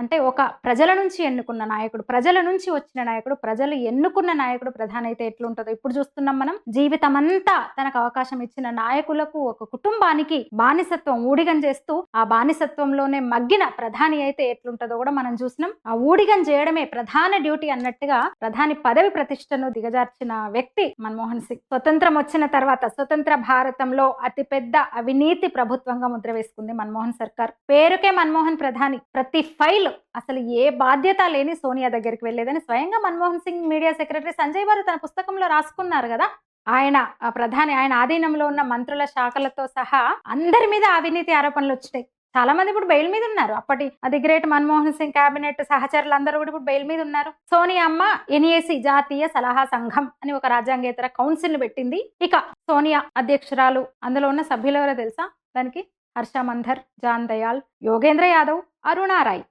అంటే ఒక ప్రజల నుంచి ఎన్నుకున్న నాయకుడు, ప్రజల నుంచి వచ్చిన నాయకుడు, ప్రజలు ఎన్నుకున్న నాయకుడు ప్రధాని అయితే ఎట్లుంటదో ఇప్పుడు చూస్తున్నాం మనం. జీవితమంతా తనకు అవకాశం ఇచ్చిన నాయకులకు, ఒక కుటుంబానికి బానిసత్వం ఊడిగం చేస్తూ ఆ బానిసత్వంలోనే మగ్గిన ప్రధాని అయితే ఎట్లుంటదో కూడా మనం చూసినాం. ఆ ఊడిగం చేయడమే ప్రధాన డ్యూటీ అన్నట్టుగా ప్రధాని పదవి ప్రతిష్టను దిగజార్చిన వ్యక్తి మన్మోహన్ సింగ్. స్వతంత్రం వచ్చిన తర్వాత స్వతంత్ర భారతంలో అతిపెద్ద అవినీతి ప్రభుత్వంగా ముద్ర వేసుకుంది మన్మోహన్ సర్కార్. పేరుకే మన్మోహన్ ప్రధాని. ప్రతి ఫైల్ అసలు ఏ బాధ్యత లేని సోనియా దగ్గరికి వెళ్ళేదని స్వయంగా మన్మోహన్ సింగ్ మీడియా సెక్రటరీ సంజయ్ వారు తన పుస్తకంలో రాసుకున్నారు కదా. ఆయన ప్రధాని, ఆయన ఆధీనంలో ఉన్న మంత్రుల శాఖలతో సహా అందరి మీద అవినీతి ఆరోపణలు వచ్చినాయి. చాలా మంది ఇప్పుడు బెయిల్ మీద ఉన్నారు. అప్పటి అది గ్రేట్ మన్మోహన్ సింగ్ కేబినెట్ సహచరులు అందరూ కూడా ఇప్పుడు బెయిల్ మీద ఉన్నారు. సోనియా అమ్మ ఎన్ఏసి జాతీయ సలహా సంఘం అని ఒక రాజ్యాంగేతర కౌన్సిల్ ని పెట్టింది. ఇక సోనియా అధ్యక్షురాలు. అందులో ఉన్న సభ్యులు ఎవరో తెలుసా? దానికి హర్ష మంధర్, జాన్ దయాల్, యోగేంద్ర యాదవ్, అరుణా రాయ్.